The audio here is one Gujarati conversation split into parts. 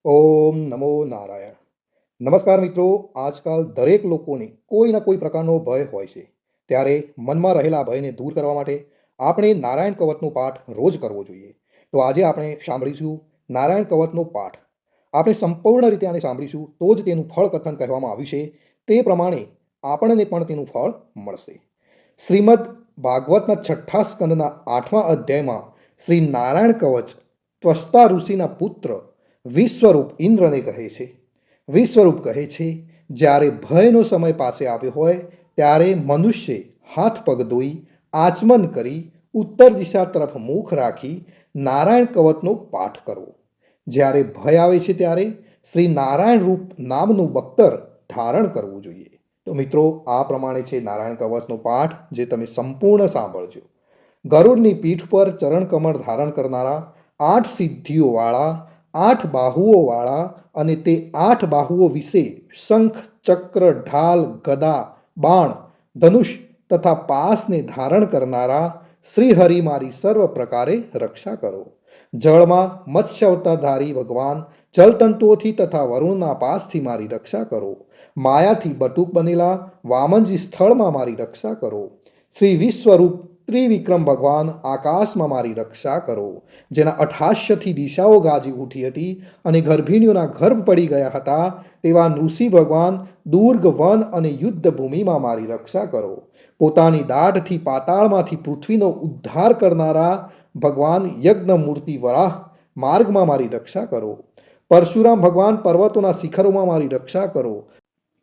ઓમ નમો નારાયણ. નમસ્કાર મિત્રો. આજકાલ દરેક લોકોને કોઈના કોઈ પ્રકારનો ભય હોય છે. ત્યારે મનમાં રહેલા ભયને દૂર કરવા માટે આપણે નારાયણ કવચનો પાઠ રોજ કરવો જોઈએ. તો આજે આપણે સાંભળીશું નારાયણ કવચનો પાઠ. આપણે સંપૂર્ણ રીતે આને સાંભળીશું તો જ તેનું ફળ કથન કહેવામાં આવ્યું છે. તે પ્રમાણે આપણને પણ તેનું ફળ મળશે. શ્રીમદ ભાગવતના છઠ્ઠા સ્કંદના 8મા અધ્યાયમાં શ્રી નારાયણ કવચ ત્વષ્ટા ઋષિના પુત્ર વિશ્વરૂપ ઇન્દ્રને કહે છે. વિશ્વરૂપ કહે છે, જ્યારે ભયનો સમય પાસે આવ્યો હોય ત્યારે મનુષ્ય હાથ પગ ધોઈ આચમન કરી ઉત્તર દિશા તરફ મુખ રાખી નારાયણ કવચનો પાઠ કરવો. જ્યારે ભય આવે છે ત્યારે શ્રી નારાયણ રૂપ નામનું બખ્તર ધારણ કરવું જોઈએ. તો મિત્રો, આ પ્રમાણે છે નારાયણ કવચનો પાઠ, જે તમે સંપૂર્ણ સાંભળજો. ગરુડની પીઠ પર ચરણ કમળ ધારણ કરનારા, 8 સિદ્ધિઓવાળા, 8 બાહુઓવાળા અને તે 8 બાહુઓ વિશે શંખ, ચક્ર, ઢાલ, ગદા, બાણ, ધનુષ તથા પાસને ધારણ કરનારા શ્રીહરિ મારી સર્વ પ્રકારે રક્ષા કરો. જળમાં મત્સ્ય અવતારધારી ભગવાન જલતંતુઓથી તથા વરુણના પાસથી મારી રક્ષા કરો. માયાથી બટુક બનેલા વામનજી સ્થળમાં મારી રક્ષા કરો. શ્રી વિશ્વરૂપ ત્રિવિક્રમ ભગવાન આકાશમાં મારી રક્ષા કરો. જેના અઠાસ્યથી દિશાઓ ગાજી ઉઠી હતી અને ગર્ભિણીઓના ગર્ભ પડી ગયા હતા, તેવા નૃષિ ભગવાન દુર્ગ, વન અને યુદ્ધ ભૂમિમાં મારી રક્ષા કરો. પોતાની દાઢથી પાતાળમાંથી પૃથ્વીનો ઉદ્ધાર કરનારા ભગવાન યજ્ઞ મૂર્તિ વરાહ માર્ગમાં મારી રક્ષા કરો. પરશુરામ ભગવાન પર્વતોના શિખરોમાં મારી રક્ષા કરો.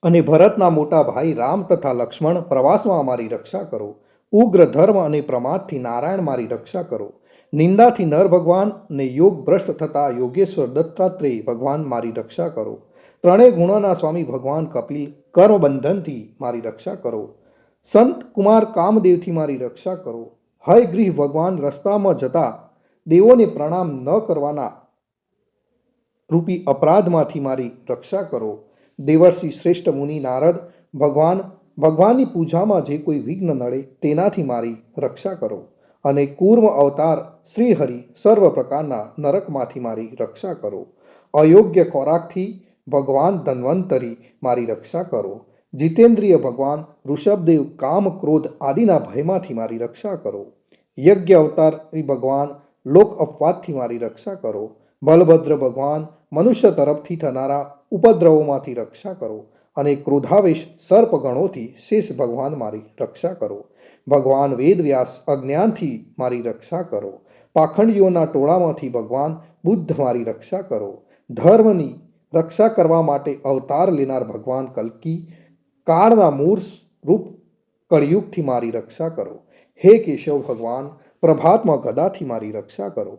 અને ભરતના મોટા ભાઈ રામ તથા લક્ષ્મણ પ્રવાસમાં અમારી રક્ષા કરો. ઉગ્ર ધર્મ અને પ્રમાદથી નારાયણ મારી રક્ષા કરો. નિંદાથી નર ભગવાન ને યોગ ભ્રષ્ટ થતા યોગેશ્વર દત્તાત્રેય ભગવાન મારી રક્ષા કરો. ત્રણેય ગુણોના સ્વામી ભગવાન કપિલ કર્મબંધનથી મારી રક્ષા કરો. સંત કુમાર કામદેવથી મારી રક્ષા કરો. હયગ્રીવ ભગવાન રસ્તામાં જતા દેવોને પ્રણામ ન કરવાના રૂપી અપરાધમાંથી મારી રક્ષા કરો. દેવર્ષિ શ્રેષ્ઠ મુનિ નારદ ભગવાનની પૂજામાં જે કોઈ વિઘ્ન નડે તેનાથી મારી રક્ષા કરો. અને કૂર્મ અવતાર શ્રીહરિ સર્વ પ્રકારના નરકમાંથી મારી રક્ષા કરો. અયોગ્ય ખોરાકથી ભગવાન ધન્વંતરી મારી રક્ષા કરો. જીતેન્દ્રિય ભગવાન ઋષભદેવ કામ ક્રોધ આદિના ભયમાંથી મારી રક્ષા કરો. યજ્ઞ અવતારી ભગવાન લોક અપવાદથી મારી રક્ષા કરો. બલભદ્ર ભગવાન મનુષ્ય તરફથી થનારા ઉપદ્રવોમાંથી રક્ષા કરો. અને ક્રોધાવેશ સર્પગણોથી શેષ ભગવાન મારી રક્ષા કરો. ભગવાન વેદવ્યાસ અજ્ઞાનથી મારી રક્ષા કરો. પાખંડીઓના ટોળામાંથી ભગવાન બુદ્ધ મારી રક્ષા કરો. ધર્મની રક્ષા કરવા માટે અવતાર લેનાર ભગવાન કલ્કી કાળના મૂળ રૂપ કળિયુગથી મારી રક્ષા કરો. હે કેશવ ભગવાન પ્રભાતમાં ગદાથી મારી રક્ષા કરો.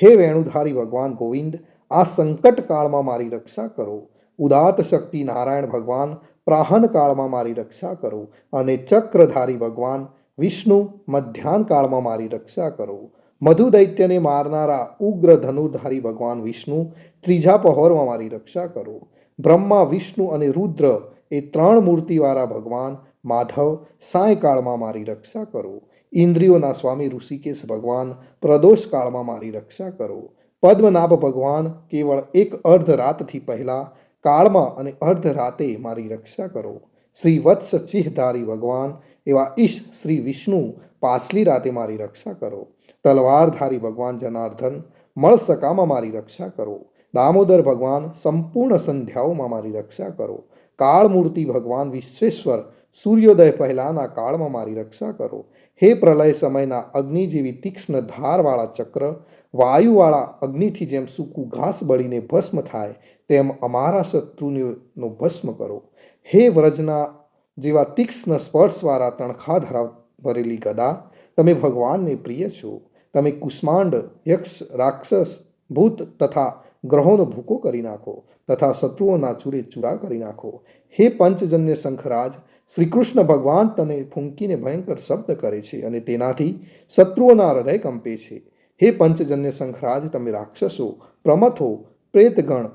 હે વેણુધારી ભગવાન ગોવિંદ આ સંકટ કાળમાં મારી રક્ષા કરો. ઉદાત શક્તિ નારાયણ ભગવાન પ્રાહન કાળમાં મારી રક્ષા કરો. અને ચક્રધારી ભગવાન વિષ્ણુ મધ્યાહન કાળમાં મારી રક્ષા કરો. મધુ દૈત્યને મારનારા ઉગ્ર ધનુર્ધારી ભગવાન વિષ્ણુ ત્રીજા પહોરમાં મારી રક્ષા કરો. બ્રહ્મા, વિષ્ણુ અને રુદ્ર એ 3 મૂર્તિવાળા ભગવાન માધવ સાયકાળમાં મારી રક્ષા કરો. ઇન્દ્રિયોના સ્વામી ઋષિકેશ ભગવાન પ્રદોષ કાળમાં મારી રક્ષા કરો. પદ્મનાભ ભગવાન કેવળ એક અર્ધ રાતથી પહેલા કાળમાં અને અર્ધ રાતે મારી રક્ષા કરો. શ્રી વત્સ ચિહધારી ભગવાન એવા ઈશ શ્રી વિષ્ણુ પાછલી રાતે મારી રક્ષા કરો. તલવારધારી ભગવાન જનાર્દન મળસકામાં મારી રક્ષા કરો. દામોદર ભગવાન સંપૂર્ણ સંધ્યાઓમાં મારી રક્ષા કરો. કાળમૂર્તિ ભગવાન વિશ્વેશ્વર સૂર્યોદય પહેલાના કાળમાં મારી રક્ષા કરો. હે પ્રલય સમયના અગ્નિ જેવી તીક્ષ્ણ ધારવાળા ચક્ર, વાયુવાળા અગ્નિથી જેમ સૂકું ઘાસ બળીને ભસ્મ થાય તેમ અમારા શત્રુનો ભસ્મ કરો. હે વ્રજના જેવા તીક્ષ્ણ સ્પર્શવાળા તણખા ભરેલી ગદા, તમે ભગવાનને પ્રિય છો. તમે કુષ્માંડ, યક્ષ, રાક્ષસ, ભૂત તથા ગ્રહોનો ભૂકો કરી નાખો તથા શત્રુઓના ચૂરે ચૂરા કરી નાખો. હે પંચજન્ય શંખરાજ, શ્રીકૃષ્ણ ભગવાન તને ફૂંકીને ભયંકર શબ્દ કરે છે અને તેનાથી શત્રુઓના હૃદય કંપે છે. હે પંચજન્ય શંખરાજ, તમે રાક્ષસો, પ્રમથો, પ્રેતગણ,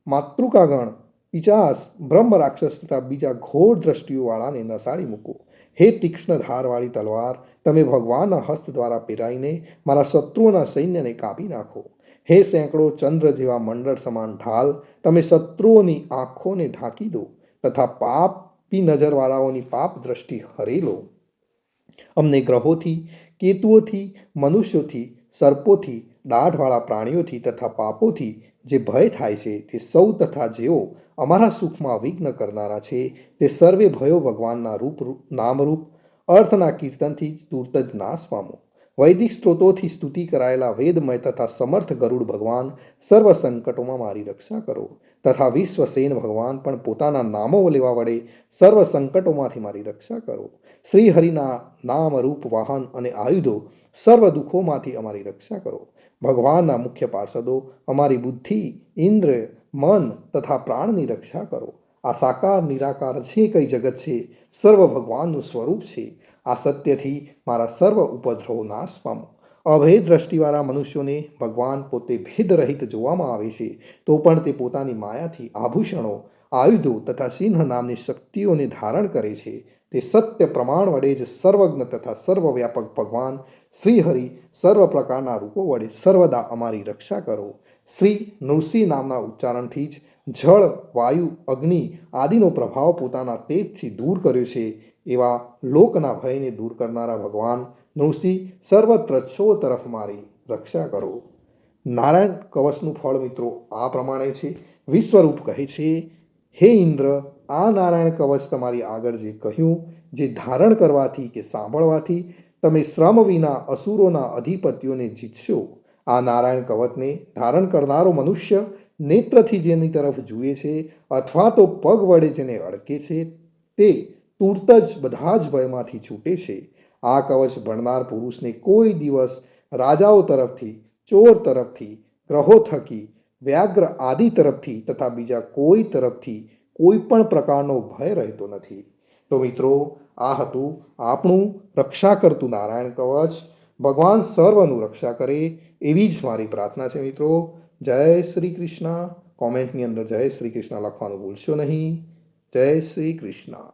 માતૃકાગણ, પિચાસ, બ્રહ્મ રાક્ષસ તથા બીજા ઘોર દ્રષ્ટિઓવાળાને નસાડી મૂકો. હે તીક્ષ્ણ ધારવાળી તલવાર, તમે ભગવાનના હસ્ત દ્વારા પહેરાઈને મારા શત્રુઓના સૈન્યને કાપી નાખો. હે સેંકડો ચંદ્ર જેવા મંડળ સમાન ઢાલ, તમે શત્રુઓની આંખોને ઢાંકી દો તથા પાપી નજરવાળાઓની પાપ દ્રષ્ટિ હરી લો. અમને ગ્રહોથી, કેતુઓથી, મનુષ્યોથી, સર્પોથી, દાઢવાળા પ્રાણીઓથી તથા પાપોથી જે ભય થાય છે તે સૌ તથા જેઓ અમારા સુખમાં વિઘ્ન કરનારા છે તે સર્વે ભયો ભગવાનના નામરૂપ અર્થના કીર્તનથી તુરત જ નાશ પામો. વૈદિક સ્ત્રોતોથી સ્તુતિ કરાયેલા વેદમય તથા સમર્થ ગરુડ ભગવાન સર્વ સંકટોમાં મારી રક્ષા કરો તથા વિશ્વસેન ભગવાન પણ પોતાના નામો લેવા વડે સર્વ સંકટોમાંથી મારી રક્ષા કરો. શ્રી હરિના નામરૂપ વાહન અને આયુધો સર્વ દુઃખોમાંથી અમારી રક્ષા કરો. ભગવાનના મુખ્ય પાર્ષદો અમારી બુદ્ધિ, ઇન્દ્ર, મન તથા પ્રાણની રક્ષા કરો. આ સાકાર નિરાકાર જે કંઈ જગત છે સર્વ ભગવાનનું સ્વરૂપ છે. આ સત્યથી મારા સર્વ ઉપદ્રવો નાશ પામો. અભેદ દ્રષ્ટિવાળા મનુષ્યોને ભગવાન પોતે ભેદ રહિત જોવામાં આવે છે તો પણ તે પોતાની માયાથી આભૂષણો, આયુધો તથા સિંહ નામની શક્તિઓને ધારણ કરે છે. તે સત્ય પ્રમાણ વડે જ સર્વજ્ઞ તથા સર્વવ્યાપક ભગવાન શ્રી હરિ સર્વ પ્રકારના રૂપો વડે સર્વદા અમારી રક્ષા કરો. શ્રી નૃસિંહ નામના ઉચ્ચારણથી જ જળ, વાયુ, અગ્નિ આદિનો પ્રભાવ પોતાના તેજથી દૂર કર્યો છે એવા લોકના ભયને દૂર કરનારા ભગવાન નૃસિંહ સર્વત્ર છો તરફ મારી રક્ષા કરો. નારાયણ કવચનું ફળ મિત્રો આ પ્રમાણે છે. વિશ્વરૂપ કહે છે, હે ઇન્દ્ર, આ નારાયણ કવચ તમારી આગળ જે કહ્યું, જે ધારણ કરવાથી કે સાંભળવાથી તમે શ્રમ વિના અસુરોના અધિપતિઓને જીતશો. આ નારાયણ કવચને ધારણ કરનારો મનુષ્ય નેત્રથી જેની તરફ જુએ છે અથવા તો પગ વડે જેને અડકે છે તે તુરત જ બધા જ ભયમાંથી છૂટે છે. આ કવચ ભણનાર પુરુષને કોઈ દિવસ રાજાઓ તરફથી, ચોર તરફથી, ગ્રહો થકી, વ્યાઘ્ર આદિ તરફથી તથા બીજા કોઈ તરફથી કોઈ પણ પ્રકારનો ભય રહેતો નથી. તો મિત્રો આ હતું આપણું રક્ષા કરતું નારાયણ કવચ. ભગવાન સર્વનું રક્ષા કરે એવી જ મારી પ્રાર્થના છે મિત્રો. જય શ્રી કૃષ્ણ. કોમેન્ટની અંદર જય શ્રી કૃષ્ણ લખવાનું ભૂલશો નહીં. જય શ્રી કૃષ્ણ.